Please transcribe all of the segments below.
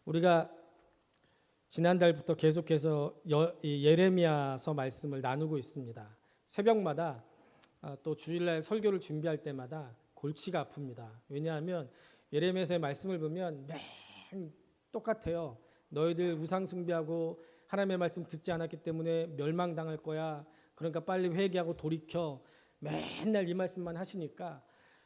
우리가 지난달부터 계속해서 예레미야서 말씀을 나누고 있습니다. 새벽마다 또 주일날 설교를 준비할 때마다 골치가 아픕니다. 왜냐하면 예레미야서의 말씀을 보면 맨 똑같아요. 너희들 우상 숭배하고 하나님의 말씀 듣지 않았기 때문에 멸망당할 거야. 그러니까 빨리 회개하고 돌이켜. 맨날 이 말씀만 하시니까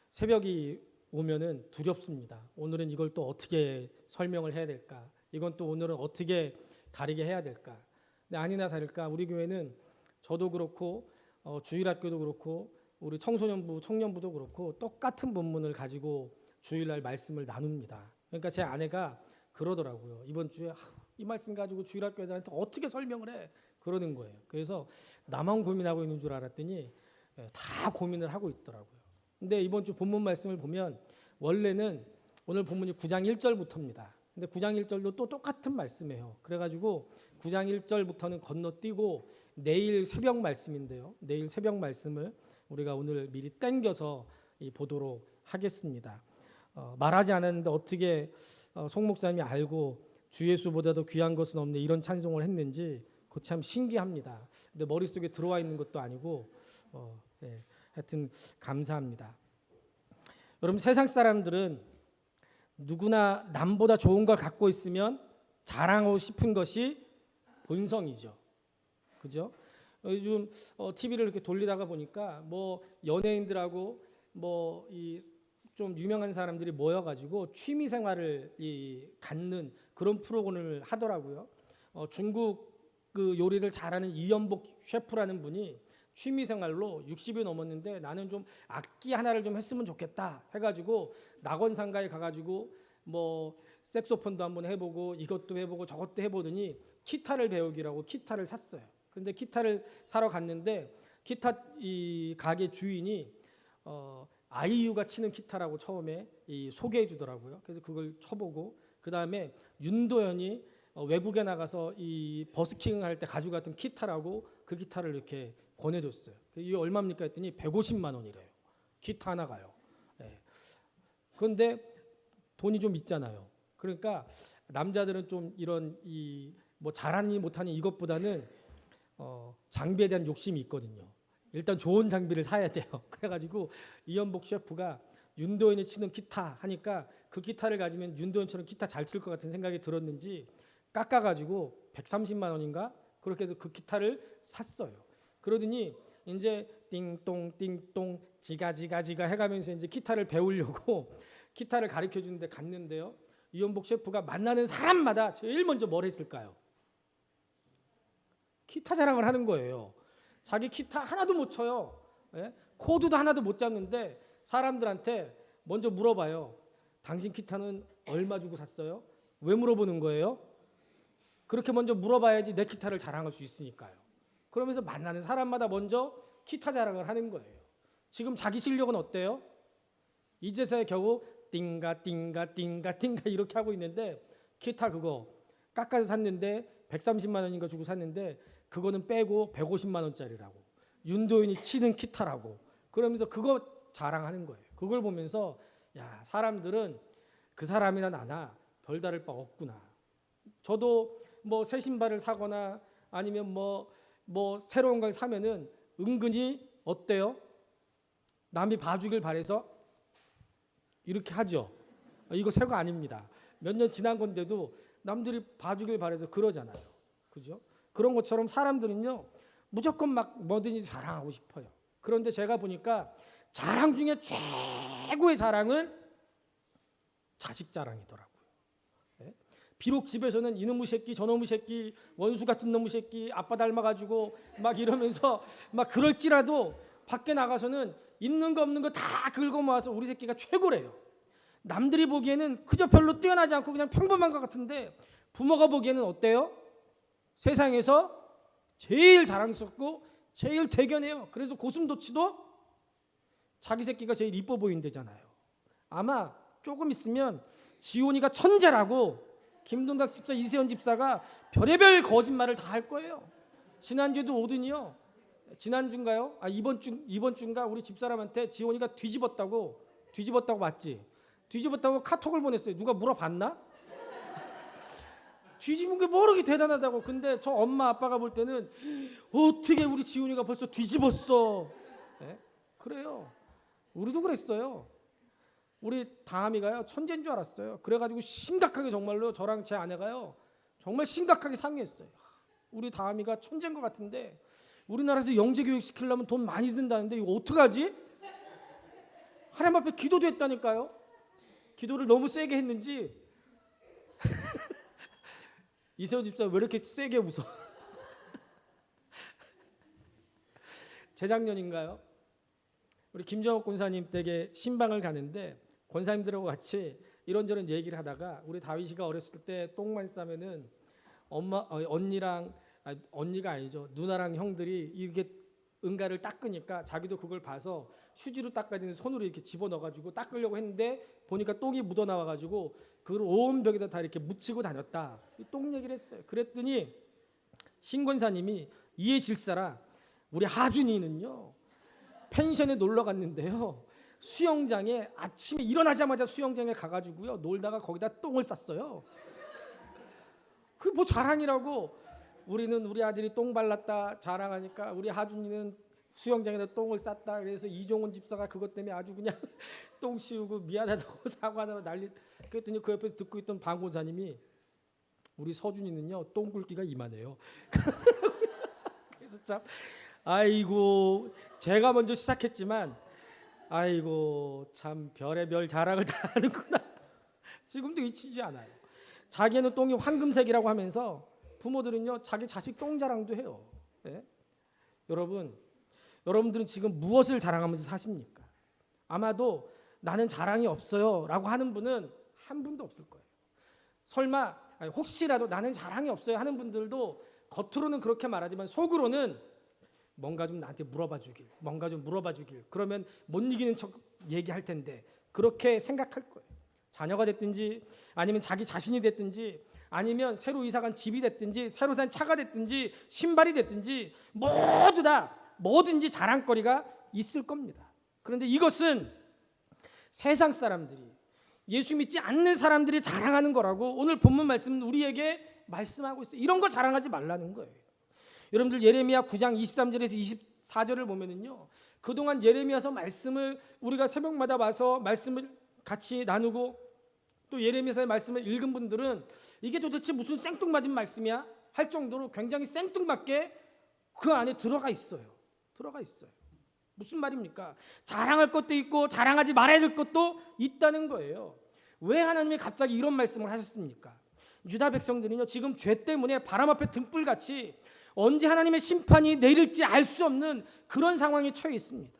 새벽이 오면은 두렵습니다. 오늘은 이걸 또 어떻게 설명을 해야 될까? 이건 또 오늘은 어떻게 다르게 해야 될까? 근데 아니나 다를까 우리 교회는 저도 그렇고 주일학교도 그렇고 우리 청소년부, 청년부도 그렇고 똑같은 본문을 가지고 주일날 말씀을 나눕니다. 그러니까 제 아내가 그러더라고요. 이번 주에 이 말씀 가지고 주일학교 애들한테 어떻게 설명을 해? 그러는 거예요. 그래서 나만 고민하고 있는 줄 알았더니 다 고민을 하고 있더라고요. 근데 이번 주 본문 말씀을 보면 원래는 오늘 본문이 9장 1절부터입니다. 근데 9장 1절도 또 똑같은 말씀이에요. 그래가지고 9장 1절부터는 건너뛰고 내일 새벽 말씀인데요. 내일 새벽 말씀을 우리가 오늘 미리 땡겨서 보도록 하겠습니다. 말하지 않았는데 어떻게 송 목사님이 알고 주 예수보다도 귀한 것은 없네 이런 찬송을 했는지 그거 참 신기합니다. 근데 머릿속에 들어와 있는 것도 아니고 하여튼 감사합니다. 여러분 세상 사람들은 누구나 남보다 좋은 걸 갖고 있으면 자랑하고 싶은 것이 본성이죠. 그죠? 요즘 TV를 이렇게 돌리다가 보니까 뭐 연예인들하고 뭐 이 좀 유명한 사람들이 모여가지고 취미 생활을 갖는 그런 프로그램을 하더라고요. 중국 그 요리를 잘하는 이연복 셰프라는 분이 취미 생활로 60이 넘었는데 나는 좀 악기 하나를 좀 했으면 좋겠다 해가지고 낙원상가에 가가지고 뭐 색소폰도 한번 해보고 이것도 해보고 저것도 해보더니 기타를 배우기라고 기타를 샀어요. 근데 기타를 사러 갔는데 기타 이 가게 주인이 아이유가 치는 기타라고 처음에 소개해 주더라고요. 그래서 그걸 쳐보고 그 다음에 윤도현이 외국에 나가서 이 버스킹 할 때 가지고 갔던 기타라고 그 기타를 이렇게 권해줬어요. 이게 얼마입니까 했더니 150만 원이래요. 기타 하나가요. 그런데 돈이 좀 있잖아요. 그러니까 남자들은 좀 이런 뭐 잘하니 못하니 이것보다는 장비에 대한 욕심이 있거든요. 일단 좋은 장비를 사야 돼요. 그래가지고 이연복 셰프가 윤도현이 치는 기타 하니까 그 기타를 가지면 윤도현처럼 기타 잘 칠 것 같은 생각이 들었는지 깎아가지고 130만 원인가 그렇게 해서 그 기타를 샀어요. 그러더니 이제 띵똥 띵똥 지가 해가면서 이제 기타를 배우려고 기타를 가르쳐 주는데 갔는데요. 이연복 셰프가 만나는 사람마다 제일 먼저 뭘 했을까요? 기타 자랑을 하는 거예요. 자기 기타 하나도 못 쳐요. 코드도 하나도 못 잡는데 사람들한테 먼저 물어봐요. 당신 기타는 얼마 주고 샀어요? 왜 물어보는 거예요? 그렇게 먼저 물어봐야지 내 기타를 자랑할 수 있으니까요. 그러면서 만나는 사람마다 먼저 기타 자랑을 하는 거예요. 지금 자기 실력은 어때요? 이제서야 겨우 띵가 이렇게 하고 있는데 기타 그거 깎아서 샀는데 130만 원인가 주고 샀는데 그거는 빼고 150만 원짜리라고. 윤도현이 치는 기타라고. 그러면서 그거 자랑하는 거예요. 그걸 보면서 야 사람들은 그 사람이나 나나 별다를 바 없구나. 저도 뭐 새 신발을 사거나 아니면 뭐 새로운 걸 사면은 은근히 어때요? 남이 봐주길 바래서 이렇게 하죠. 이거 새 거 아닙니다. 몇 년 지난 건데도 남들이 봐주길 바래서 그러잖아요. 그죠? 그런 것처럼 사람들은요 무조건 막 뭐든지 자랑하고 싶어요. 그런데 제가 보니까 자랑 중에 최고의 자랑은 자식 자랑이더라고요. 비록 집에서는 이놈의 새끼 저놈의 새끼 원수 같은 놈의 새끼 아빠 닮아가지고 막 이러면서 막 그럴지라도 밖에 나가서는 있는 거 없는 거 다 긁어 모아서 우리 새끼가 최고래요. 남들이 보기에는 그저 별로 뛰어나지 않고 그냥 평범한 것 같은데 부모가 보기에는 어때요? 세상에서 제일 자랑스럽고 제일 대견해요. 그래서 고슴도치도 자기 새끼가 제일 이뻐 보인대잖아요. 아마 조금 있으면 지온이가 천재라고 김동탁 집사, 이세현 집사가 별의별 거짓말을 다 할 거예요. 지난주에도 오더니요. 지난주인가요? 이번 주인가 우리 집사람한테 지온이가 뒤집었다고 맞지? 뒤집었다고 카톡을 보냈어요. 누가 물어봤나? 뒤집은 게 뭐 그렇게 대단하다고. 근데 저 엄마 아빠가 볼 때는 어떻게 우리 지훈이가 벌써 뒤집었어. 네? 그래요. 우리도 그랬어요. 우리 다함이가요 천재인 줄 알았어요. 그래가지고 심각하게 정말로 저랑 제 아내가요 정말 심각하게 상의했어요. 우리 다함이가 천재인 것 같은데 우리나라에서 영재 교육 시키려면 돈 많이 든다는데 이거 어떡하지? 하나님 앞에 기도도 했다니까요. 기도를 너무 세게 했는지 이세훈 집사 왜 이렇게 세게 웃어? 재작년인가요? 우리 김정옥 권사님 댁에 신방을 가는데 권사님들하고 같이 이런저런 얘기를 하다가 우리 다윗이가 어렸을 때 똥만 싸면은 언니가 아니죠. 누나랑 형들이 이게 응가를 닦으니까 자기도 그걸 봐서 휴지로 닦아야 되는 손으로 이렇게 집어넣어가지고 닦으려고 했는데 보니까 똥이 묻어 나와가지고 그걸 온 벽에다 다 이렇게 묻히고 다녔다. 똥 얘기를 했어요. 그랬더니 신권사님이 이해 질사라 우리 하준이는요 펜션에 놀러 갔는데요 수영장에 아침에 일어나자마자 수영장에 가가지고요 놀다가 거기다 똥을 쌌어요. 그 뭐 자랑이라고. 우리는 우리 아들이 똥 발랐다 자랑하니까 우리 하준이는 수영장에다 똥을 쌌다. 그래서 이종훈 집사가 그것 때문에 아주 그냥 똥 씌우고 미안하다고 사과하고 난리. 그랬더니 그 옆에 듣고 있던 방고사님이 우리 서준이는요 똥 굵기가 이만해요. 그래서 참 아이고 제가 먼저 시작했지만 아이고 참 별의별 자랑을 다 하는구나. 지금도 잊히지 않아요. 자기는 똥이 황금색이라고 하면서 부모들은요 자기 자식 똥 자랑도 해요. 네? 여러분들은 지금 무엇을 자랑하면서 사십니까? 아마도 나는 자랑이 없어요 라고 하는 분은 한 분도 없을 거예요. 설마 혹시라도 나는 자랑이 없어요 하는 분들도 겉으로는 그렇게 말하지만 속으로는 뭔가 좀 나한테 물어봐 주길, 뭔가 좀 물어봐 주길. 그러면 못 이기는 척 얘기할 텐데 그렇게 생각할 거예요. 자녀가 됐든지 아니면 자기 자신이 됐든지 아니면 새로 이사간 집이 됐든지 새로 산 차가 됐든지 신발이 됐든지 모두 다 뭐든지 자랑거리가 있을 겁니다. 그런데 이것은 세상 사람들이 예수 믿지 않는 사람들이 자랑하는 거라고 오늘 본문 말씀은 우리에게 말씀하고 있어요. 이런 거 자랑하지 말라는 거예요. 여러분들 예레미야 9장 23절에서 24절을 보면은요. 그동안 예레미야서 말씀을 우리가 새벽마다 와서 말씀을 같이 나누고 또 예레미야서의 말씀을 읽은 분들은 이게 도대체 무슨 생뚱맞은 말씀이야? 할 정도로 굉장히 생뚱맞게 그 안에 들어가 있어요. 무슨 말입니까? 자랑할 것도 있고 자랑하지 말아야 될 것도 있다는 거예요. 왜 하나님이 갑자기 이런 말씀을 하셨습니까? 유다 백성들은요 지금 죄 때문에 바람 앞에 등불같이 언제 하나님의 심판이 내릴지 알 수 없는 그런 상황에 처해 있습니다.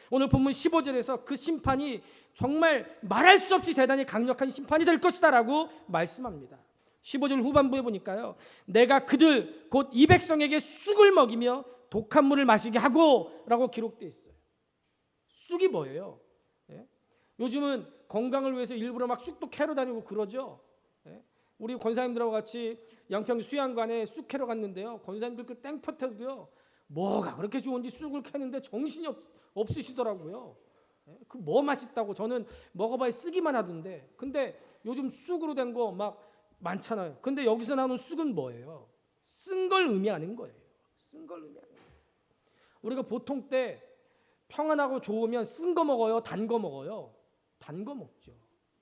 오늘 본문 15절에서 그 심판이 정말 말할 수 없이 대단히 강력한 심판이 될 것이다 라고 말씀합니다. 15절 후반부에 보니까요 내가 그들 곧 이 백성에게 쑥을 먹이며 독한 물을 마시게 하고 라고 기록되어 있어요. 쑥이 뭐예요? 예? 요즘은 건강을 위해서 일부러 막 쑥도 캐러 다니고 그러죠. 예? 우리 권사님들하고 같이 양평 수양관에 쑥 캐러 갔는데요 권사님들 그 땡볕에도요 뭐가 그렇게 좋은지 쑥을 캐는데 정신이 없으시더라고요. 그 뭐 맛있다고 저는 먹어봐야 쓰기만 하던데 근데 요즘 쑥으로 된 거 막 많잖아요. 근데 여기서 나오는 쑥은 뭐예요? 쓴 걸 의미하는 거예요. 우리가 보통 때 평안하고 좋으면 쓴 거 먹어요? 단 거 먹어요? 단 거 먹죠.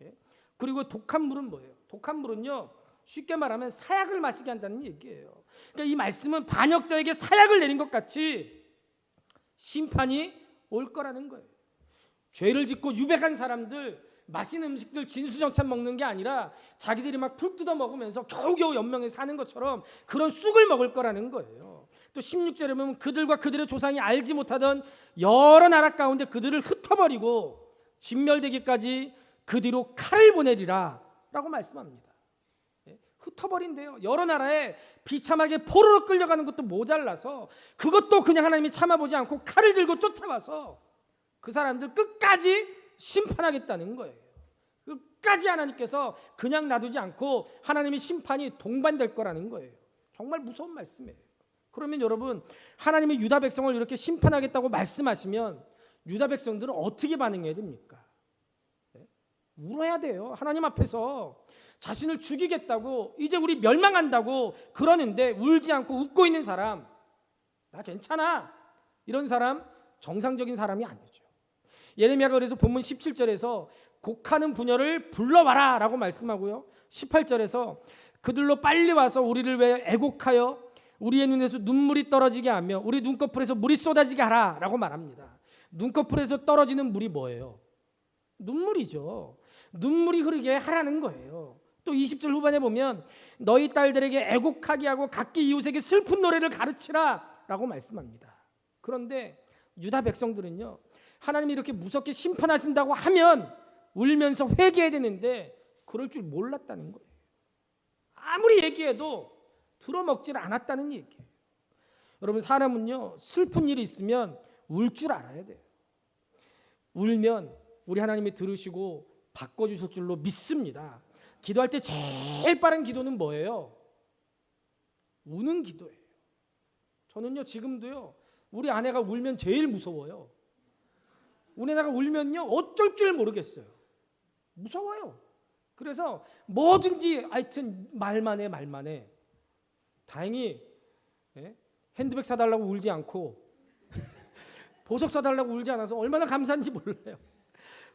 예? 그리고 독한 물은 뭐예요? 독한 물은요 쉽게 말하면 사약을 마시게 한다는 얘기예요. 그러니까 이 말씀은 반역자에게 사약을 내린 것 같이 심판이 올 거라는 거예요. 죄를 짓고 유백한 사람들 맛있는 음식들 진수정찬 먹는 게 아니라 자기들이 막 풀 뜯어 먹으면서 겨우겨우 연명해 사는 것처럼 그런 쑥을 먹을 거라는 거예요. 또 16절에 보면 그들과 그들의 조상이 알지 못하던 여러 나라 가운데 그들을 흩어버리고 진멸되기까지 그 뒤로 칼을 보내리라 라고 말씀합니다. 흩어버린대요. 여러 나라에 비참하게 포로로 끌려가는 것도 모자라서 그것도 그냥 하나님이 참아보지 않고 칼을 들고 쫓아와서 그 사람들 끝까지 심판하겠다는 거예요. 끝까지 하나님께서 그냥 놔두지 않고 하나님의 심판이 동반될 거라는 거예요. 정말 무서운 말씀이에요. 그러면 여러분 하나님이 유다 백성을 이렇게 심판하겠다고 말씀하시면 유다 백성들은 어떻게 반응해야 됩니까? 울어야 돼요. 하나님 앞에서 자신을 죽이겠다고, 이제 우리 멸망한다고 그러는데 울지 않고 웃고 있는 사람, 나 괜찮아, 이런 사람 정상적인 사람이 아니죠. 예레미야가 그래서 본문 17절에서 곡하는 부녀를 불러와라 라고 말씀하고요, 18절에서 그들로 빨리 와서 우리를 왜 애곡하여 우리의 눈에서 눈물이 떨어지게 하며 우리 눈꺼풀에서 물이 쏟아지게 하라 라고 말합니다. 눈꺼풀에서 떨어지는 물이 뭐예요? 눈물이죠. 눈물이 흐르게 하라는 거예요. 또 20절 후반에 보면 너희 딸들에게 애곡하게 하고 각기 이웃에게 슬픈 노래를 가르치라 라고 말씀합니다. 그런데 유다 백성들은요, 하나님이 이렇게 무섭게 심판하신다고 하면 울면서 회개해야 되는데 그럴 줄 몰랐다는 거예요. 아무리 얘기해도 들어먹질 않았다는 얘기예요. 여러분, 사람은요 슬픈 일이 있으면 울 줄 알아야 돼요. 울면 우리 하나님이 들으시고 바꿔주실 줄로 믿습니다. 기도할 때 제일 빠른 기도는 뭐예요? 우는 기도예요. 저는요 지금도요 우리 아내가 울면 제일 무서워요. 우리 아내가 울면요 어쩔 줄 모르겠어요. 무서워요. 그래서 뭐든지 하여튼 말만 해. 다행히 핸드백 사달라고 울지 않고 보석 사달라고 울지 않아서 얼마나 감사한지 몰라요.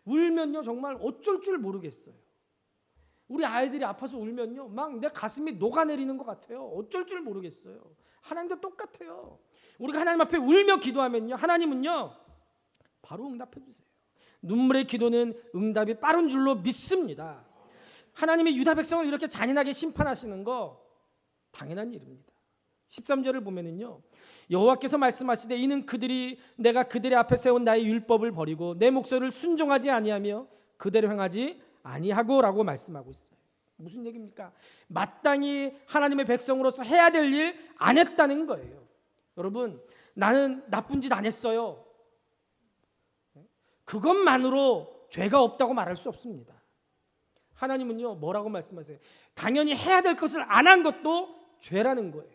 울면요 정말 어쩔 줄 모르겠어요. 우리 아이들이 아파서 울면요 막 내 가슴이 녹아내리는 것 같아요. 어쩔 줄 모르겠어요. 하나님도 똑같아요. 우리가 하나님 앞에 울며 기도하면요 하나님은요 바로 응답해 주세요. 눈물의 기도는 응답이 빠른 줄로 믿습니다. 하나님이 유다 백성을 이렇게 잔인하게 심판하시는 거 당연한 일입니다. 13절을 보면은요 여호와께서 말씀하시되 이는 그들이 내가 그들의 앞에 세운 나의 율법을 버리고 내 목소리를 순종하지 아니하며 그대로 행하지 아니하고 라고 말씀하고 있어요. 무슨 얘기입니까? 마땅히 하나님의 백성으로서 해야 될 일 안 했다는 거예요. 여러분, 나는 나쁜 짓 안 했어요. 그것만으로 죄가 없다고 말할 수 없습니다. 하나님은요 뭐라고 말씀하세요? 당연히 해야 될 것을 안 한 것도 죄라는 거예요.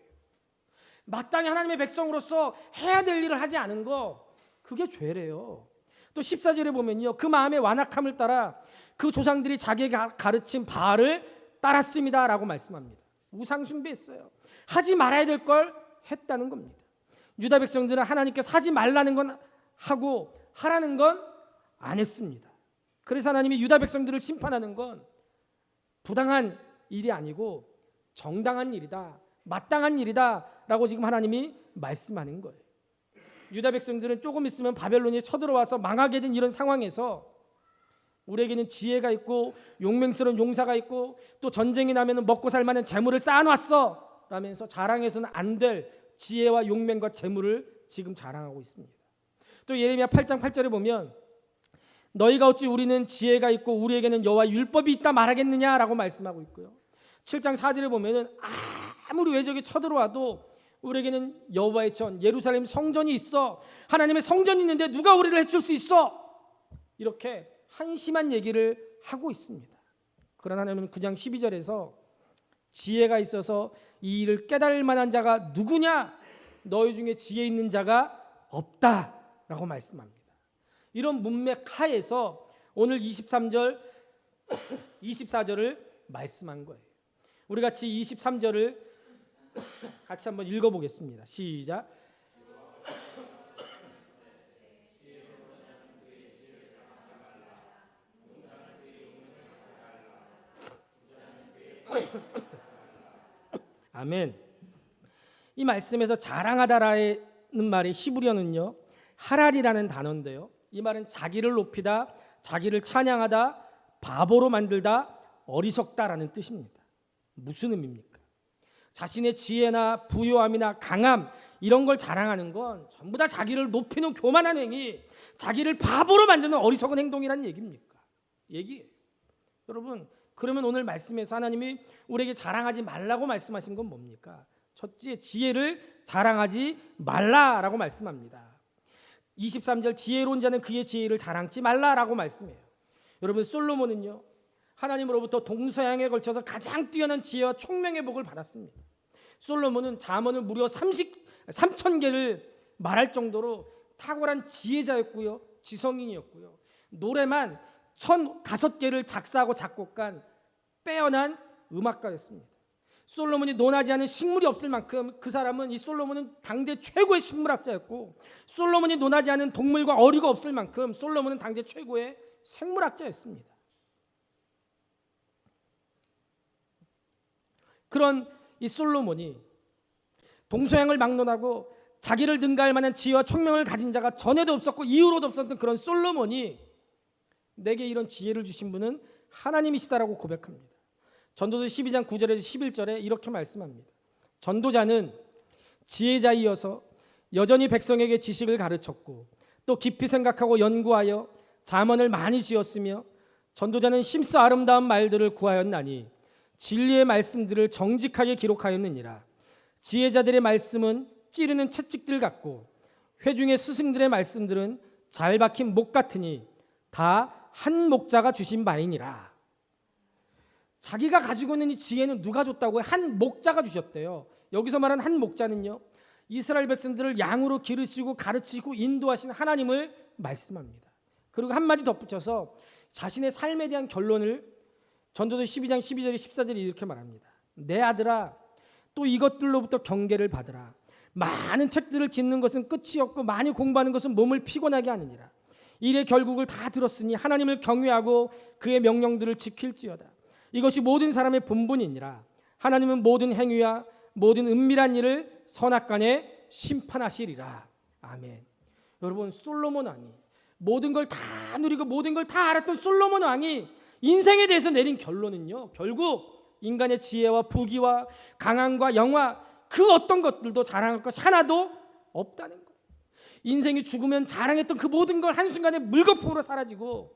마땅히 하나님의 백성으로서 해야 될 일을 하지 않은 거, 그게 죄래요. 또 14절에 보면요 그 마음의 완악함을 따라 그 조상들이 자기에게 가르친 바알을 따랐습니다 라고 말씀합니다. 우상 숭배했어요. 하지 말아야 될 걸 했다는 겁니다. 유다 백성들은 하나님께서 하지 말라는 건 하고 하라는 건 안 했습니다. 그래서 하나님이 유다 백성들을 심판하는 건 부당한 일이 아니고 정당한 일이다, 마땅한 일이다 라고 지금 하나님이 말씀하는 거예요. 유다 백성들은 조금 있으면 바벨론이 쳐들어와서 망하게 된 이런 상황에서 우리에게는 지혜가 있고 용맹스러운 용사가 있고 또 전쟁이 나면 먹고 살만한 재물을 쌓아놨어 라면서 자랑해서는 안 될 지혜와 용맹과 재물을 지금 자랑하고 있습니다. 또 예레미야 8장 8절에 보면 너희가 어찌 우리는 지혜가 있고 우리에게는 여호와의 율법이 있다 말하겠느냐라고 말씀하고 있고요. 7장 4절에 보면은 아무리 외적이 쳐들어와도 우리에게는 여호와의 전 예루살렘 성전이 있어, 하나님의 성전이 있는데 누가 우리를 해칠 수 있어, 이렇게 한심한 얘기를 하고 있습니다. 그러나 하나님은 9장 12절에서 지혜가 있어서 이 일을 깨달을 만한 자가 누구냐, 너희 중에 지혜 있는 자가 없다라고 말씀합니다. 이런 문맥 하에서 오늘 23절 24절을 말씀한 거예요. 우리 같이 23절을 같이 한번 읽어보겠습니다. 시작. 아멘. 이 말씀에서 자랑하다라는 말의 히브리어는요 하랄이라는 단어인데요, 이 말은 자기를 높이다, 자기를 찬양하다, 바보로 만들다, 어리석다라는 뜻입니다. 무슨 의미입니까? 자신의 지혜나 부요함이나 강함 이런 걸 자랑하는 건 전부 다 자기를 높이는 교만한 행위, 자기를 바보로 만드는 어리석은 행동이란 얘기입니까? 얘기예요. 여러분, 그러면 오늘 말씀에서 하나님이 우리에게 자랑하지 말라고 말씀하신 건 뭡니까? 첫째, 지혜를 자랑하지 말라라고 말씀합니다. 23절 지혜로운 자는 그의 지혜를 자랑치 말라라고 말씀해요. 여러분, 솔로몬은요 하나님으로부터 동서양에 걸쳐서 가장 뛰어난 지혜와 총명의 복을 받았습니다. 솔로몬은 잠언을 무려 3,000개를 말할 정도로 탁월한 지혜자였고요, 지성인이었고요. 노래만 1,005개를 작사하고 작곡한 빼어난 음악가였습니다. 솔로몬이 논하지 않은 식물이 없을 만큼 이 솔로몬은 당대 최고의 식물학자였고, 솔로몬이 논하지 않은 동물과 어류가 없을 만큼 솔로몬은 당대 최고의 생물학자였습니다. 그런 이 솔로몬이 동서양을 막론하고 자기를 능가할 만한 지혜와 총명을 가진 자가 전에도 없었고 이후로도 없었던 그런 솔로몬이 내게 이런 지혜를 주신 분은 하나님이시다라고 고백합니다. 전도서 12장 9절에서 11절에 이렇게 말씀합니다. 전도자는 지혜자이어서 여전히 백성에게 지식을 가르쳤고 또 깊이 생각하고 연구하여 잠언을 많이 지었으며 전도자는 심사 아름다운 말들을 구하였나니 진리의 말씀들을 정직하게 기록하였느니라. 지혜자들의 말씀은 찌르는 채찍들 같고 회중의 스승들의 말씀들은 잘 박힌 목 같으니 다 한 목자가 주신 바이니라. 자기가 가지고 있는 이 지혜는 누가 줬다고요? 한 목자가 주셨대요. 여기서 말하는 한 목자는요, 이스라엘 백성들을 양으로 기르시고 가르치고 인도하신 하나님을 말씀합니다. 그리고 한마디 덧붙여서 자신의 삶에 대한 결론을 전도서 12장 12절 14절에 이렇게 말합니다. 내 아들아, 또 이것들로부터 경계를 받으라. 많은 책들을 짓는 것은 끝이 없고 많이 공부하는 것은 몸을 피곤하게 하느니라. 일의 결국을 다 들었으니 하나님을 경외하고 그의 명령들을 지킬지어다. 이것이 모든 사람의 본분이니라. 하나님은 모든 행위와 모든 은밀한 일을 선악간에 심판하시리라. 아멘. 여러분, 솔로몬 왕이 모든 걸 다 누리고 모든 걸 다 알았던 솔로몬 왕이 인생에 대해서 내린 결론은요, 결국 인간의 지혜와 부귀와 강함과 영화 그 어떤 것들도 자랑할 것이 하나도 없다는 거예요. 인생이 죽으면 자랑했던 그 모든 걸 한순간에 물거품으로 사라지고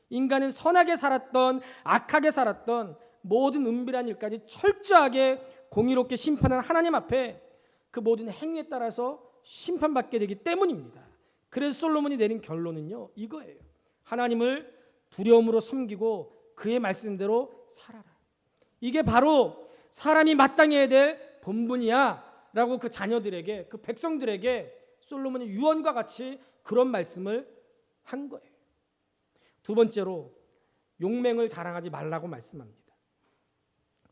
인간은 선하게 살았던 악하게 살았던 모든 은밀한 일까지 철저하게 공의롭게 심판한 하나님 앞에 그 모든 행위에 따라서 심판받게 되기 때문입니다. 그래서 솔로몬이 내린 결론은요, 이거예요. 하나님을 두려움으로 섬기고 그의 말씀대로 살아라. 이게 바로 사람이 마땅히 해야 될 본분이야 라고 그 자녀들에게, 그 백성들에게 솔로몬이 유언과 같이 그런 말씀을 한 거예요. 두 번째로 용맹을 자랑하지 말라고 말씀합니다.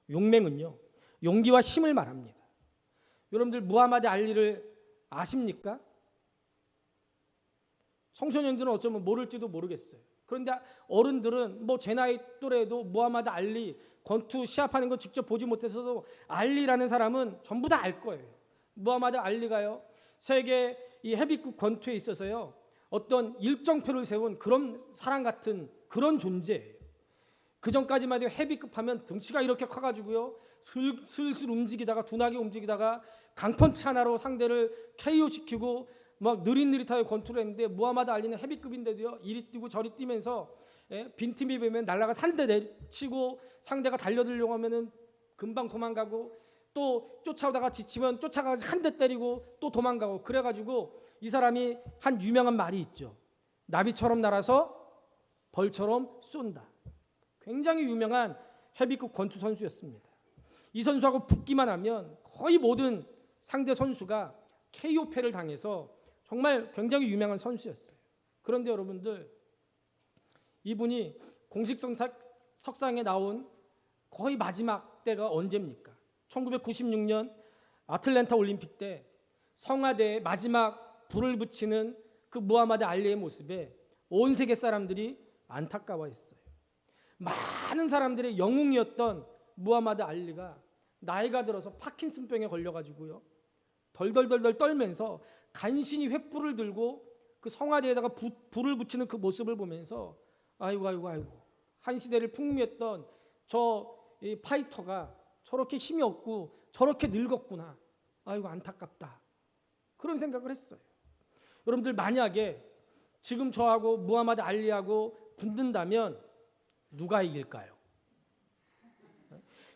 용맹은요, 용기와 힘을 말합니다. 여러분들 무하마드 알리를 아십니까? 청소년들은 어쩌면 모를지도 모르겠어요. 그런데 어른들은 뭐 제 나이 또래도 무하마드 알리 권투 시합하는 거 직접 보지 못해서도 알리라는 사람은 전부 다 알 거예요. 무하마드 알리가요, 세계 이 헤비급 권투에 있어서요 어떤 일정표를 세운 그런 사람 같은 그런 존재예요. 그 전까지만 해도 헤비급 하면 덩치가 이렇게 커가지고요 슬슬 움직이다가 둔하게 움직이다가 강펀치 하나로 상대를 KO시키고 막 느릿느릿하게 권투를 했는데, 무하마드 알리는 헤비급인데도요 이리 뛰고 저리 뛰면서 빈틈이 되면 날라가 산대 내치고 상대가 달려들려고 하면은 금방 도망가고, 또 쫓아오다가 지치면 쫓아가서 한 대 때리고 또 도망가고, 그래가지고 이 사람이 한 유명한 말이 있죠. 나비처럼 날아서 벌처럼 쏜다. 굉장히 유명한 헤비급 권투 선수였습니다. 이 선수하고 붙기만 하면 거의 모든 상대 선수가 KO패를 당해서 정말 굉장히 유명한 선수였어요. 그런데 여러분들, 이분이 공식 석상에 나온 거의 마지막 때가 언제입니까? 1996년 아틀랜타 올림픽 때 성화대에 마지막 불을 붙이는 그 무하마드 알리의 모습에 온 세계 사람들이 안타까워했어요. 많은 사람들의 영웅이었던 무하마드 알리가 나이가 들어서 파킨슨병에 걸려가지고요 덜덜덜덜 떨면서 간신히 횃불을 들고 그 성화대에다가 불을 붙이는 그 모습을 보면서 아이고 한 시대를 풍미했던 저 파이터가 저렇게 힘이 없고 저렇게 늙었구나, 아이고 안타깝다, 그런 생각을 했어요. 여러분들, 만약에 지금 저하고 무하마드 알리하고 붙는다면 누가 이길까요?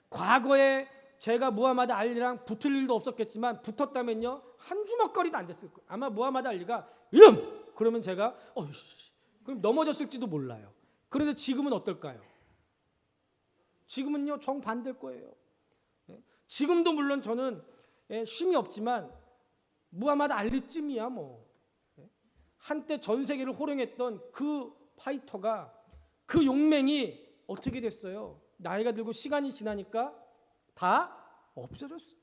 과거에 제가 무하마드 알리랑 붙을 일도 없었겠지만 붙었다면요 한 주먹거리도 안 됐을 거예요. 아마 무하마드 알리가 이름! 그러면 제가 그럼 넘어졌을지도 몰라요. 그런데 지금은 어떨까요? 지금은요 정반대일 거예요. 지금도 물론 저는 쉼이 없지만 무하마드 알리쯤이야 뭐. 한때 전 세계를 호령했던 그 파이터가, 그 용맹이 어떻게 됐어요? 나이가 들고 시간이 지나니까 다 없어졌어요.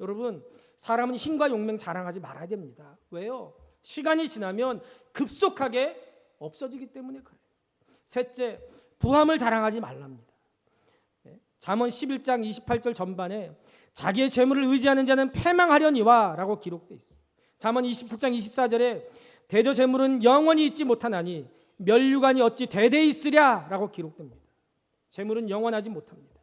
여러분, 사람은 힘과 용맹 자랑하지 말아야 됩니다. 왜요? 시간이 지나면 급속하게 없어지기 때문에 그래요. 셋째, 부함을 자랑하지 말랍니다. 잠언 11장 28절 전반에 자기의 재물을 의지하는 자는 패망하려니와 라고 기록되어 있어요. 잠언 29장 24절에 대저 재물은 영원히 있지 못하나니 멸류관이 어찌 대대 있으랴 라고 기록됩니다. 재물은 영원하지 못합니다.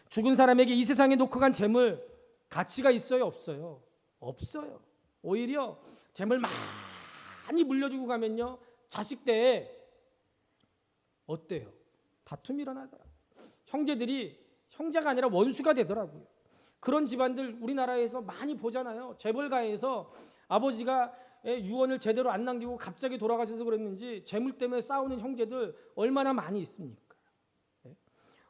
죽은 사람에게 이 세상에 놓고 간 재물 가치가 있어요, 없어요? 없어요. 오히려 재물 많이 물려주고 가면요, 자식 때에 어때요? 다툼이 일어나더라고요. 형제들이 형제가 아니라 원수가 되더라고요. 그런 집안들 우리나라에서 많이 보잖아요. 재벌가에서 아버지가 유언을 제대로 안 남기고 갑자기 돌아가셔서 그랬는지 재물 때문에 싸우는 형제들 얼마나 많이 있습니까?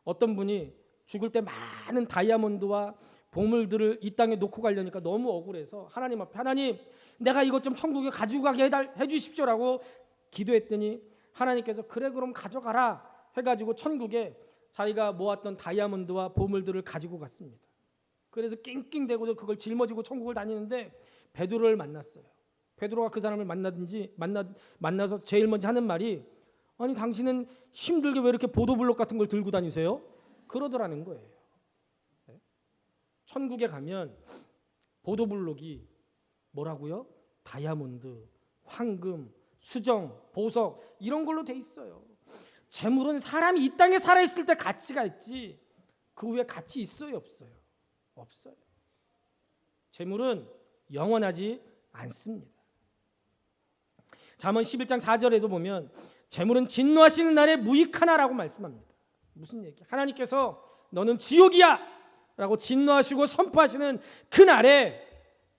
어떤 분이 죽을 때 많은 다이아몬드와 보물들을 이 땅에 놓고 가려니까 너무 억울해서 하나님 앞에, 하나님 내가 이것 좀 천국에 가지고 가게 해주십시오라고 기도했더니 하나님께서 그래 그럼 가져가라 해가지고 천국에 자기가 모았던 다이아몬드와 보물들을 가지고 갔습니다. 그래서 낑낑대고 그걸 짊어지고 천국을 다니는데 베드로를 만났어요. 베드로가 그 사람을 만나서 제일 먼저 하는 말이, 아니 당신은 힘들게 왜 이렇게 보도블록 같은 걸 들고 다니세요? 그러더라는 거예요. 천국에 가면 보도블록이 뭐라고요? 다이아몬드, 황금, 수정, 보석 이런 걸로 돼 있어요. 재물은 사람이 이 땅에 살아있을 때 가치가 있지 그 후에 가치 있어요, 없어요? 없어요. 재물은 영원하지 않습니다. 잠언 11장 4절에도 보면 재물은 진노하시는 날에 무익하나라고 말씀합니다. 무슨 얘기? 하나님께서 너는 지옥이야 라고 진노하시고 선포하시는 그 날에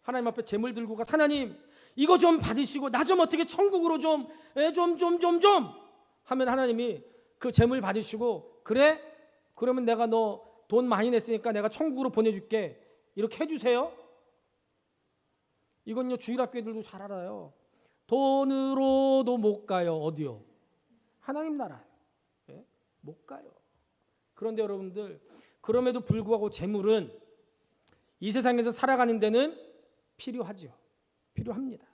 하나님 앞에 재물 들고 가, 하나님 이거 좀 받으시고 나 좀 어떻게 천국으로 좀 하면 하나님이 그 재물 받으시고, 그래? 그러면 내가 너 돈 많이 냈으니까 내가 천국으로 보내줄게 이렇게 해주세요? 이건요 주일학교 애들도 잘 알아요. 돈으로도 못 가요. 어디요? 하나님 나라요. 네? 못 가요. 그런데 여러분들, 그럼에도 불구하고 재물은 이 세상에서 살아가는 데는 필요하죠. 필요합니다.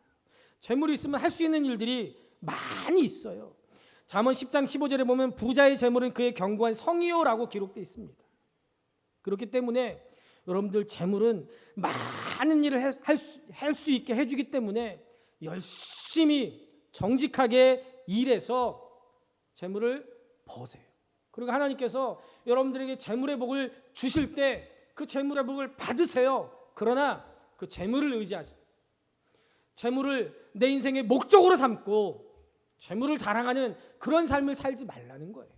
재물이 있으면 할 수 있는 일들이 많이 있어요. 잠언 10장 15절에 보면 부자의 재물은 그의 견고한 성이요라고 기록되어 있습니다. 그렇기 때문에 여러분들 재물은 많은 일을 할 수 있게 해주기 때문에 열심히 정직하게 일해서 재물을 버세요. 그리고 하나님께서 여러분들에게 재물의 복을 주실 때 그 재물의 복을 받으세요. 그러나 그 재물을 의지하세요. 재물을 내 인생의 목적으로 삼고 재물을 자랑하는 그런 삶을 살지 말라는 거예요.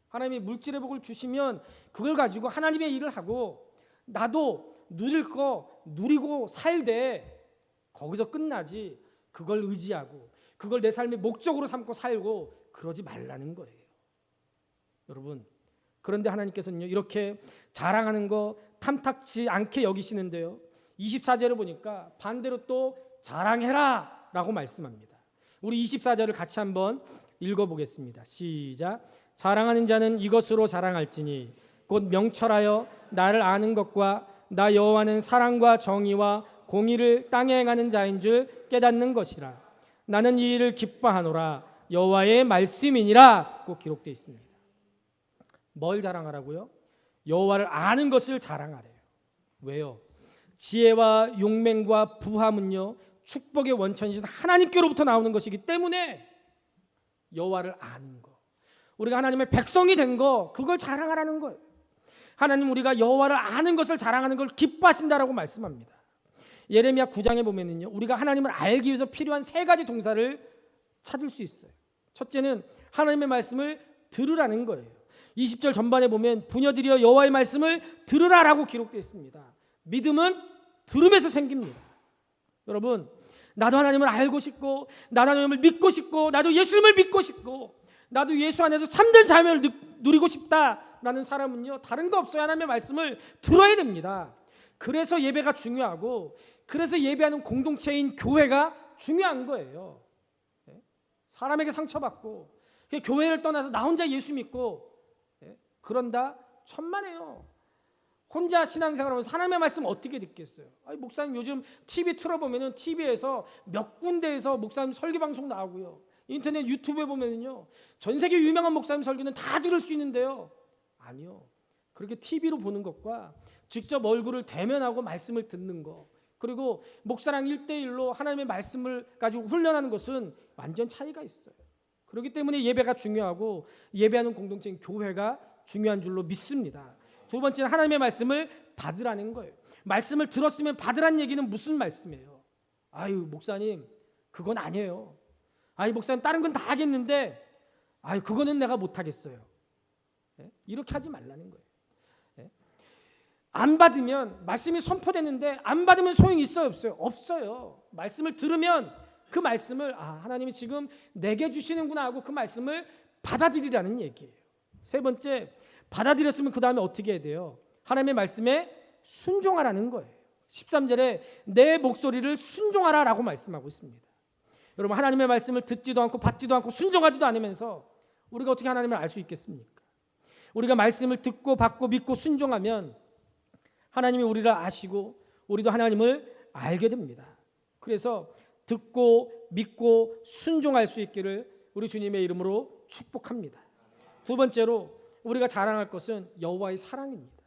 하나님이 물질의 복을 주시면 그걸 가지고 하나님의 일을 하고 나도 누릴 거 누리고 살되 거기서 끝나지, 그걸 의지하고 그걸 내 삶의 목적으로 삼고 살고 그러지 말라는 거예요. 여러분, 그런데 하나님께서는요 이렇게 자랑하는 거 탐탁지 않게 여기시는데요 24절을 보니까 반대로 또 자랑해라 라고 말씀합니다. 우리 24절을 같이 한번 읽어보겠습니다. 시작. 자랑하는 자는 이것으로 자랑할지니 곧 명철하여 나를 아는 것과 나 여호와는 사랑과 정의와 공의를 땅에 행하는 자인 줄 깨닫는 것이라. 나는 이 일을 기뻐하노라. 여호와의 말씀이니라 고 기록되어 있습니다. 뭘 자랑하라고요? 여호와를 아는 것을 자랑하래요. 왜요? 지혜와 용맹과 부함은요 축복의 원천이신 하나님께로부터 나오는 것이기 때문에 여호와를 아는 것, 우리가 하나님의 백성이 된 거, 그걸 자랑하라는 거예요. 하나님 우리가 여호와를 아는 것을 자랑하는 걸 기뻐하신다라고 말씀합니다. 예레미야 9장에 보면은요 우리가 하나님을 알기 위해서 필요한 세 가지 동사를 찾을 수 있어요. 첫째는 하나님의 말씀을 들으라는 거예요. 20절 전반에 보면 부녀들이여 여호와의 말씀을 들으라라고 기록되어 있습니다. 믿음은 들음에서 생깁니다. 여러분, 나도 하나님을 알고 싶고 나도 하나님을 믿고 싶고 나도 예수님을 믿고 싶고 나도 예수 안에서 참된 자유를 누리고 싶다라는 사람은요 다른 거 없어요. 하나님의 말씀을 들어야 됩니다. 그래서 예배가 중요하고 그래서 예배하는 공동체인 교회가 중요한 거예요. 사람에게 상처받고 교회를 떠나서 나 혼자 예수 믿고 그런다 천만에요. 혼자 신앙생활하면서 하나님의 말씀 어떻게 듣겠어요? 아니, 목사님 요즘 TV 틀어보면은 TV에서 몇 군데에서 목사님 설교 방송 나오고요. 인터넷 유튜브에 보면은요, 전 세계 유명한 목사님 설교는 다 들을 수 있는데요. 아니요. 그렇게 TV로 보는 것과 직접 얼굴을 대면하고 말씀을 듣는 것, 그리고 목사랑 1대1로 하나님의 말씀을 가지고 훈련하는 것은 완전 차이가 있어요. 그렇기 때문에 예배가 중요하고 예배하는 공동체인 교회가 중요한 줄로 믿습니다. 두 번째는 하나님의 말씀을 받으라는 거예요. 말씀을 들었으면 받으라는 얘기는 무슨 말씀이에요? 아유, 목사님 그건 아니에요. 아유, 목사님 다른 건 다 하겠는데 아유, 그거는 내가 못하겠어요. 이렇게 하지 말라는 거예요. 안 받으면 말씀이 선포되는데 안 받으면 소용이 있어요, 없어요? 없어요. 말씀을 들으면 그 말씀을 하나님이 지금 내게 주시는구나 하고 그 말씀을 받아들이라는 얘기예요. 세 번째, 받아들였으면 그 다음에 어떻게 해야 돼요? 하나님의 말씀에 순종하라는 거예요. 13절에 내 목소리를 순종하라 라고 말씀하고 있습니다. 여러분, 하나님의 말씀을 듣지도 않고 받지도 않고 순종하지도 않으면서 우리가 어떻게 하나님을 알 수 있겠습니까? 우리가 말씀을 듣고 받고 믿고 순종하면 하나님이 우리를 아시고 우리도 하나님을 알게 됩니다. 그래서 듣고 믿고 순종할 수 있기를 우리 주님의 이름으로 축복합니다. 두 번째로 우리가 자랑할 것은 여호와의 사랑입니다.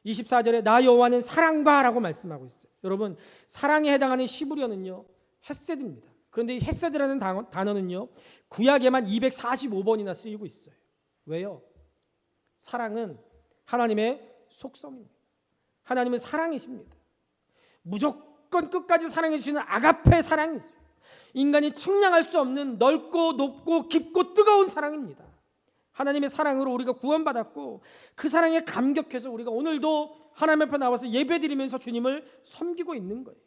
24절에 나 여호와는 사랑과 라고 말씀하고 있어요. 여러분, 사랑에 해당하는 히브리어는요, 헤세드입니다. 그런데 이 헤세드라는 단어는요, 구약에만 245번이나 쓰이고 있어요. 왜요? 사랑은 하나님의 속성입니다. 하나님은 사랑이십니다. 무조건 끝까지 사랑해 주시는 아가페 사랑이 있어요. 인간이 측량할 수 없는 넓고 높고 깊고 뜨거운 사랑입니다. 하나님의 사랑으로 우리가 구원받았고 그 사랑에 감격해서 우리가 오늘도 하나님 앞에 나와서 예배드리면서 주님을 섬기고 있는 거예요.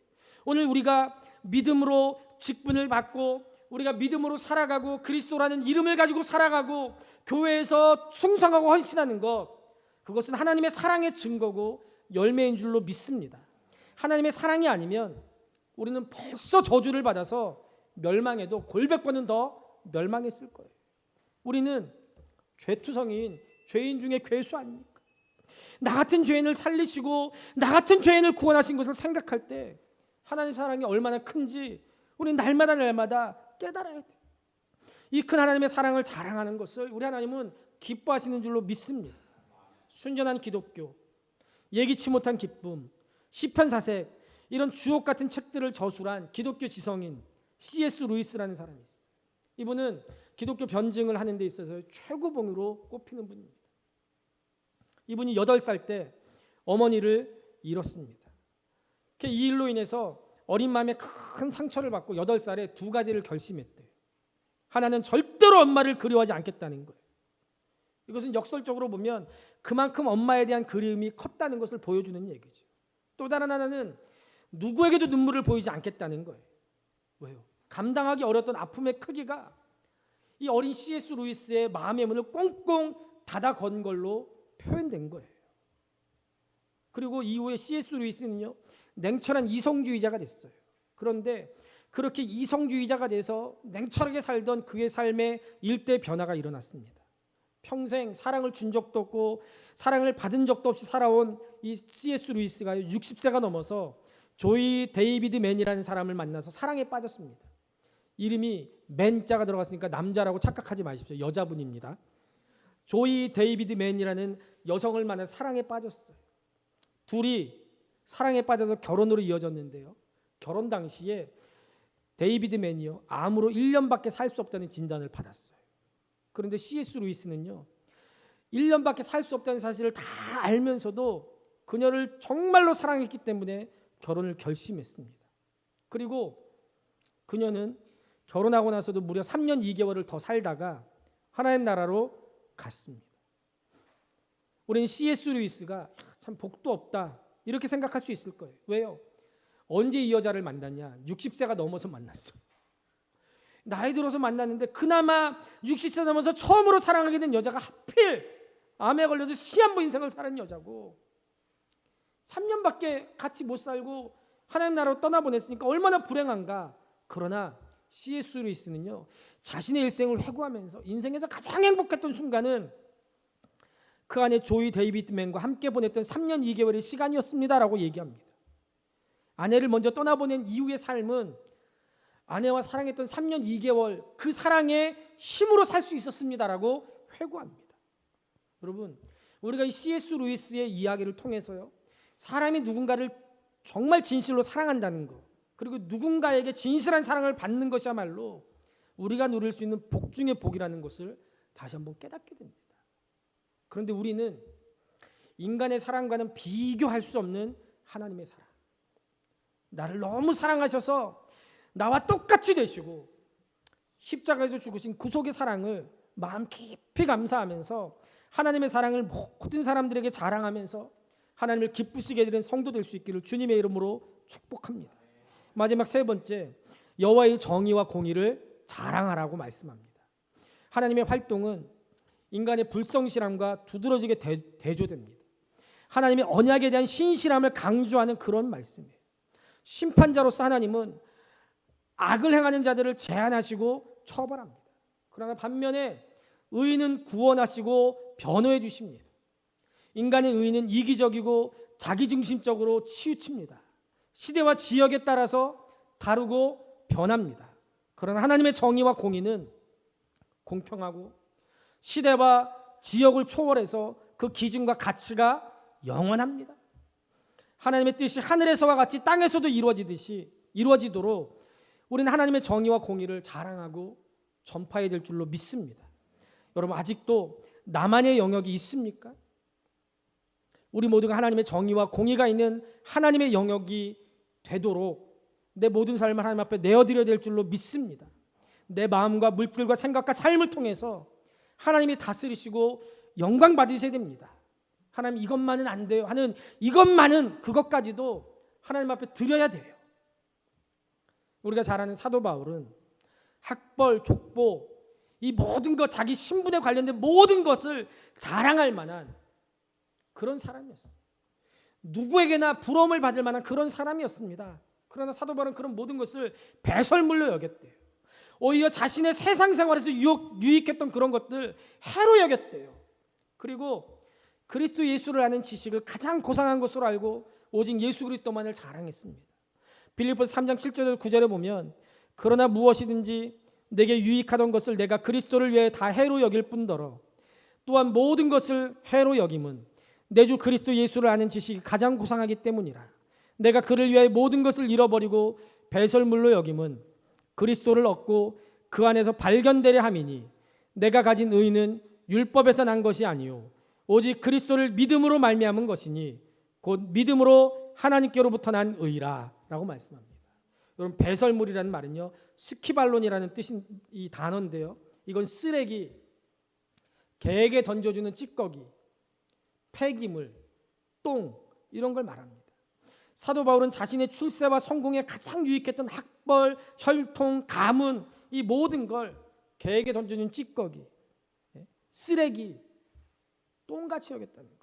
오늘 우리가 믿음으로 직분을 받고 우리가 믿음으로 살아가고 그리스도라는 이름을 가지고 살아가고 교회에서 충성하고 헌신하는 것, 그것은 하나님의 사랑의 증거고 열매인 줄로 믿습니다. 하나님의 사랑이 아니면 우리는 벌써 저주를 받아서 멸망해도 골백번은 더 멸망했을 거예요. 우리는 죄투성이인 죄인 중에 괴수 아닙니까? 나 같은 죄인을 살리시고 나 같은 죄인을 구원하신 것을 생각할 때 하나님의 사랑이 얼마나 큰지 우리는 날마다 깨달아야 돼요. 이 큰 하나님의 사랑을 자랑하는 것을 우리 하나님은 기뻐하시는 줄로 믿습니다. 순전한 기독교, 예기치 못한 기쁨, 시편 사색, 이런 주옥 같은 책들을 저술한 기독교 지성인 C.S. 루이스라는 사람이 있어요. 이분은 기독교 변증을 하는 데 있어서 최고봉으로 꼽히는 분입니다. 이분이 8살 때 어머니를 잃었습니다. 이 일로 인해서 어린 마음에 큰 상처를 받고 8살에 두 가지를 결심했대요. 하나는 절대로 엄마를 그리워하지 않겠다는 거예요. 이것은 역설적으로 보면 그만큼 엄마에 대한 그리움이 컸다는 것을 보여주는 얘기죠. 또 다른 하나는 누구에게도 눈물을 보이지 않겠다는 거예요. 왜요? 감당하기 어려웠던 아픔의 크기가 이 어린 C.S. 루이스의 마음의 문을 꽁꽁 닫아 건 걸로 표현된 거예요. 그리고 이후에 C.S. 루이스는요, 냉철한 이성주의자가 됐어요. 그런데 그렇게 이성주의자가 돼서 냉철하게 살던 그의 삶에 일대 변화가 일어났습니다. 평생 사랑을 준 적도 없고 사랑을 받은 적도 없이 살아온 이 C.S. 루이스가 60세가 넘어서 조이 데이비드 맨이라는 사람을 만나서 사랑에 빠졌습니다. 이름이 맨자가 들어갔으니까 남자라고 착각하지 마십시오. 여자분입니다. 조이 데이비드 맨이라는 여성을 만나서 사랑에 빠졌어요. 둘이 사랑에 빠져서 결혼으로 이어졌는데요. 결혼 당시에 데이비드 맨이요, 암으로 1년밖에 살 수 없다는 진단을 받았어요. 그런데 C.S. 루이스는요, 1년밖에 살 수 없다는 사실을 다 알면서도 그녀를 정말로 사랑했기 때문에 결혼을 결심했습니다. 그리고 그녀는 결혼하고 나서도 무려 3년 2개월을 더 살다가 하나님 나라로 갔습니다. 우리는 C.S. 루이스가 참 복도 없다 이렇게 생각할 수 있을 거예요. 왜요? 언제 이 여자를 만났냐? 60세가 넘어서 만났어. 나이 들어서 만났는데 그나마 60세 넘어서 처음으로 사랑하게 된 여자가 하필 암에 걸려서 시한부 인생을 사는 여자고 3년밖에 같이 못 살고 하나님 나라로 떠나보냈으니까 얼마나 불행한가. 그러나 C.S. 루이스는요, 자신의 일생을 회고하면서 인생에서 가장 행복했던 순간은 그 안에 조이 데이비드맨과 함께 보냈던 3년 2개월의 시간이었습니다라고 얘기합니다. 아내를 먼저 떠나보낸 이후의 삶은 아내와 사랑했던 3년 2개월 그 사랑의 힘으로 살 수 있었습니다라고 회고합니다. 여러분, 우리가 이 C.S. 루이스의 이야기를 통해서요, 사람이 누군가를 정말 진실로 사랑한다는 것, 그리고 누군가에게 진실한 사랑을 받는 것이야말로 우리가 누릴 수 있는 복 중의 복이라는 것을 다시 한번 깨닫게 됩니다. 그런데 우리는 인간의 사랑과는 비교할 수 없는 하나님의 사랑, 나를 너무 사랑하셔서 나와 똑같이 되시고 십자가에서 죽으신 구속의 사랑을 마음 깊이 감사하면서 하나님의 사랑을 모든 사람들에게 자랑하면서 하나님을 기쁘시게 되는 성도 될 수 있기를 주님의 이름으로 축복합니다. 마지막 세 번째, 여호와의 정의와 공의를 자랑하라고 말씀합니다. 하나님의 활동은 인간의 불성실함과 두드러지게 대조됩니다. 하나님의 언약에 대한 신실함을 강조하는 그런 말씀이에요. 심판자로서 하나님은 악을 행하는 자들을 제한하시고 처벌합니다. 그러나 반면에 의인은 구원하시고 변호해 주십니다. 인간의 의인은 이기적이고 자기중심적으로 치우칩니다. 시대와 지역에 따라서 다르고 변합니다. 그러나 하나님의 정의와 공의는 공평하고 시대와 지역을 초월해서 그 기준과 가치가 영원합니다. 하나님의 뜻이 하늘에서와 같이 땅에서도 이루어지도록 우리는 하나님의 정의와 공의를 자랑하고 전파해야 될 줄로 믿습니다. 여러분, 아직도 나만의 영역이 있습니까? 우리 모두가 하나님의 정의와 공의가 있는 하나님의 영역이 되도록 내 모든 삶을 하나님 앞에 내어드려야 될 줄로 믿습니다. 내 마음과 물질과 생각과 삶을 통해서 하나님이 다스리시고 영광 받으셔야 됩니다. 하나님, 이것만은 안 돼요 하는 이것만은, 그것까지도 하나님 앞에 드려야 돼요. 우리가 잘 아는 사도 바울은 학벌, 족보, 이 모든 것, 자기 신분에 관련된 모든 것을 자랑할 만한 그런 사람이었어요. 누구에게나 부러움을 받을 만한 그런 사람이었습니다. 그러나 사도 바울은 그런 모든 것을 배설물로 여겼대요. 오히려 자신의 세상 생활에서 유익했던 그런 것들 해로 여겼대요. 그리고 그리스도 예수를 아는 지식을 가장 고상한 것으로 알고 오직 예수 그리스도만을 자랑했습니다. 빌립보서 3장 7절 9절에 보면, 그러나 무엇이든지 내게 유익하던 것을 내가 그리스도를 위해 다 해로 여길 뿐더러 또한 모든 것을 해로 여김은 내 주 그리스도 예수를 아는 지식이 가장 고상하기 때문이라. 내가 그를 위해 모든 것을 잃어버리고 배설물로 여김은 그리스도를 얻고 그 안에서 발견되려 함이니 내가 가진 의는 율법에서 난 것이 아니요 오직 그리스도를 믿음으로 말미암은 것이니 곧 믿음으로 하나님께로부터 난 의라 라고 말씀합니다. 여러분, 배설물이라는 말은요, 스키발론이라는 뜻인 이 단어인데요, 이건 쓰레기, 개에게 던져주는 찌꺼기, 폐기물, 똥, 이런 걸 말합니다. 사도 바울은 자신의 출세와 성공에 가장 유익했던 학벌, 혈통, 가문, 이 모든 걸 개에게 던져주는 찌꺼기, 쓰레기, 똥같이 여겼다는 거예요.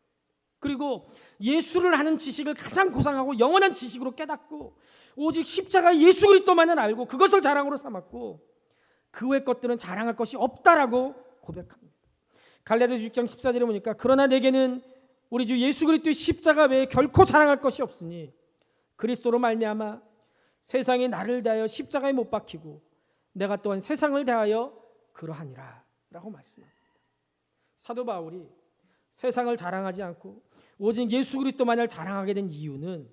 그리고 예수를 아는 지식을 가장 고상하고 영원한 지식으로 깨닫고 오직 십자가 예수 그리스도만을 알고 그것을 자랑으로 삼았고 그 외 것들은 자랑할 것이 없다라고 고백합니다. 갈라디아서 6장 14절에 보니까, 그러나 내게는 우리 주 예수 그리스도의 십자가 외에 결코 자랑할 것이 없으니 그리스도로 말미암아 세상이 나를 대하여 십자가에 못 박히고 내가 또한 세상을 대하여 그러하니라 라고 말씀합니다. 사도 바울이 세상을 자랑하지 않고 오직 예수 그리스도만을 자랑하게 된 이유는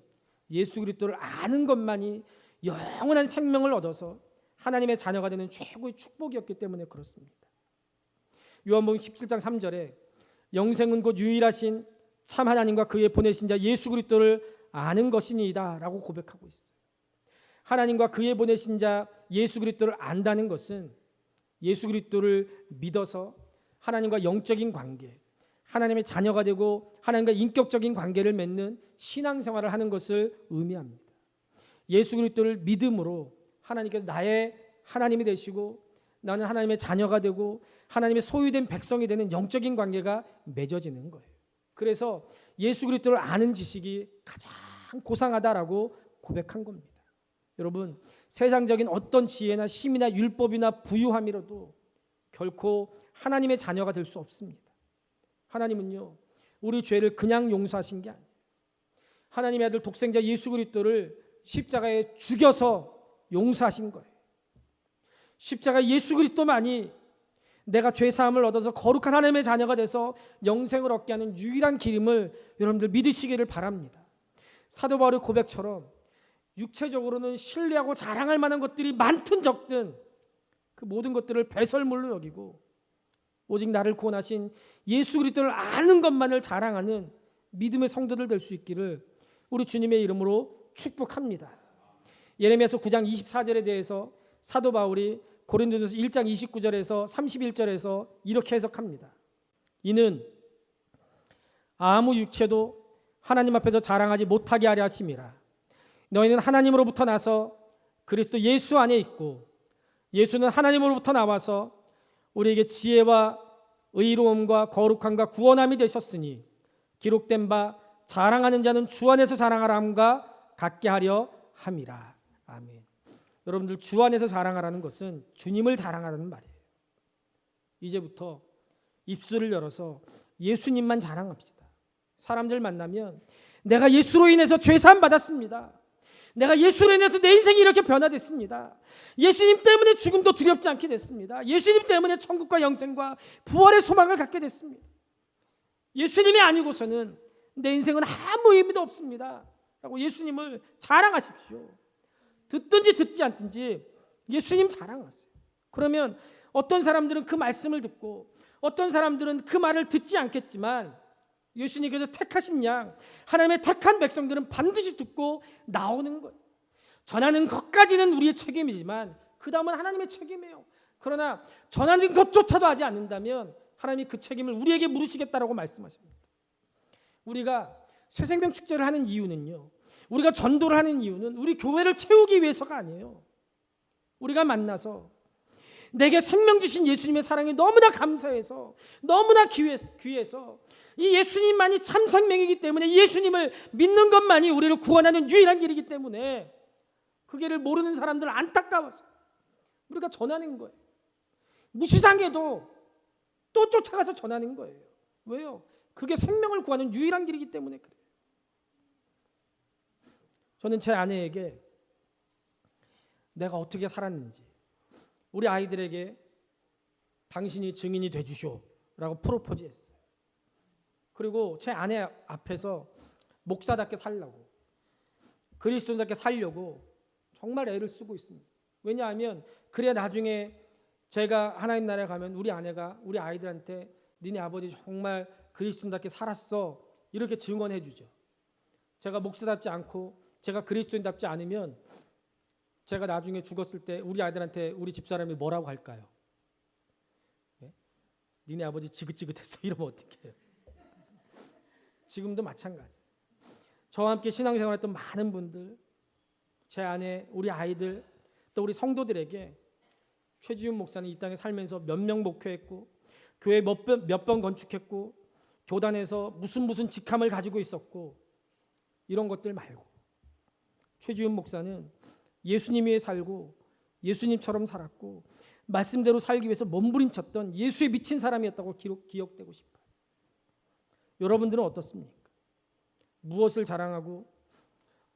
예수 그리스도를 아는 것만이 영원한 생명을 얻어서 하나님의 자녀가 되는 최고의 축복이었기 때문에 그렇습니다. 요한복음 17장 3절에 영생은 곧 유일하신 참 하나님과 그의 보내신 자 예수 그리스도를 아는 것이니이다 라고 고백하고 있어요. 하나님과 그의 보내신 자 예수 그리스도를 안다는 것은 예수 그리스도를 믿어서 하나님과 영적인 관계, 하나님의 자녀가 되고 하나님과 인격적인 관계를 맺는 신앙생활을 하는 것을 의미합니다. 예수 그리스도를 믿음으로 하나님께서 나의 하나님이 되시고 나는 하나님의 자녀가 되고 하나님의 소유된 백성이 되는 영적인 관계가 맺어지는 거예요. 그래서 예수 그리스도를 아는 지식이 가장 고상하다라고 고백한 겁니다. 여러분, 세상적인 어떤 지혜나 힘이나 율법이나 부유함이라도 결코 하나님의 자녀가 될 수 없습니다. 하나님은요, 우리 죄를 그냥 용서하신 게 아니에요. 하나님의 아들 독생자 예수 그리스도를 십자가에 죽여서 용서하신 거예요. 십자가 예수 그리스도만이 내가 죄사함을 얻어서 거룩한 하나님의 자녀가 돼서 영생을 얻게 하는 유일한 길임을 여러분들 믿으시기를 바랍니다. 사도 바울의 고백처럼 육체적으로는 신뢰하고 자랑할 만한 것들이 많든 적든 그 모든 것들을 배설물로 여기고 오직 나를 구원하신 예수 그리스도를 아는 것만을 자랑하는 믿음의 성도들 될 수 있기를 우리 주님의 이름으로 축복합니다. 예레미야서 9장 24절에 대해서 사도 바울이 고린도전서 1장 29절에서 31절에서 이렇게 해석합니다. 이는 아무 육체도 하나님 앞에서 자랑하지 못하게 하려 하심이라. 너희는 하나님으로부터 나서 그리스도 예수 안에 있고 예수는 하나님으로부터 나와서 우리에게 지혜와 의로움과 거룩함과 구원함이 되셨으니 기록된 바 자랑하는 자는 주 안에서 자랑하람과 같게 하려 함이라. 아멘. 여러분들 주 안에서 자랑하라는 것은 주님을 자랑하라는 말이에요. 이제부터 입술을 열어서 예수님만 자랑합시다. 사람들 만나면 내가 예수로 인해서 죄사함 받았습니다. 내가 예수로 인해서 내 인생이 이렇게 변화됐습니다. 예수님 때문에 죽음도 두렵지 않게 됐습니다. 예수님 때문에 천국과 영생과 부활의 소망을 갖게 됐습니다. 예수님이 아니고서는 내 인생은 아무 의미도 없습니다. 라고 예수님을 자랑하십시오. 듣든지 듣지 않든지 예수님 자랑하세요. 그러면 어떤 사람들은 그 말씀을 듣고 어떤 사람들은 그 말을 듣지 않겠지만 예수님께서 택하신 양 하나님의 택한 백성들은 반드시 듣고 나오는 거예요. 전하는 것까지는 우리의 책임이지만 그 다음은 하나님의 책임이에요. 그러나 전하는 것조차도 하지 않는다면 하나님이 그 책임을 우리에게 물으시겠다라고 말씀하십니다. 우리가 새생명 축제를 하는 이유는요, 우리가 전도를 하는 이유는 우리 교회를 채우기 위해서가 아니에요. 우리가 만나서 내게 생명 주신 예수님의 사랑이 너무나 감사해서 너무나 귀해서 이 예수님만이 참 생명이기 때문에 예수님을 믿는 것만이 우리를 구원하는 유일한 길이기 때문에 그 길을 모르는 사람들 안타까워서 우리가 전하는 거예요. 무시당해도 또 쫓아가서 전하는 거예요. 왜요? 그게 생명을 구하는 유일한 길이기 때문에 그래요. 저는 제 아내에게 내가 어떻게 살았는지 우리 아이들에게 당신이 증인이 돼주쇼라고 프로포즈했어요. 그리고 제 아내 앞에서 목사답게 살려고 그리스도인답게 살려고 정말 애를 쓰고 있습니다. 왜냐하면 그래야 나중에 제가 하나님 나라에 가면 우리 아내가 우리 아이들한테 니네 아버지 정말 그리스도인답게 살았어 이렇게 증언해 주죠. 제가 목사답지 않고 제가 그리스도인답지 않으면 제가 나중에 죽었을 때 우리 아이들한테 우리 집사람이 뭐라고 할까요? 네? 니네 아버지 지긋지긋했어 이러면 어떡해요? 지금도 마찬가지. 저와 함께 신앙생활했던 많은 분들, 제 아내, 우리 아이들, 또 우리 성도들에게 최지훈 목사는 이 땅에 살면서 몇 명 목회했고 교회 몇 번 건축했고 교단에서 무슨 직함을 가지고 있었고 이런 것들 말고 최지훈 목사는 예수님 위에 살고 예수님처럼 살았고 말씀대로 살기 위해서 몸부림쳤던 예수에 미친 사람이었다고 기억되고 싶어요. 여러분들은 어떻습니까? 무엇을 자랑하고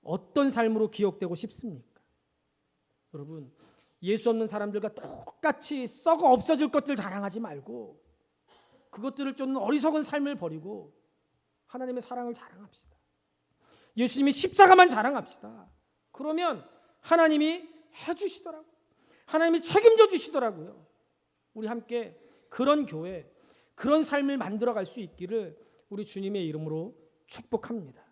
어떤 삶으로 기억되고 싶습니까? 여러분, 예수 없는 사람들과 똑같이 썩어 없어질 것들 자랑하지 말고 그것들을 쫓는 어리석은 삶을 버리고 하나님의 사랑을 자랑합시다. 예수님의 십자가만 자랑합시다. 그러면 하나님이 해주시더라고요. 하나님이 책임져 주시더라고요. 우리 함께 그런 교회, 그런 삶을 만들어갈 수 있기를 우리 주님의 이름으로 축복합니다.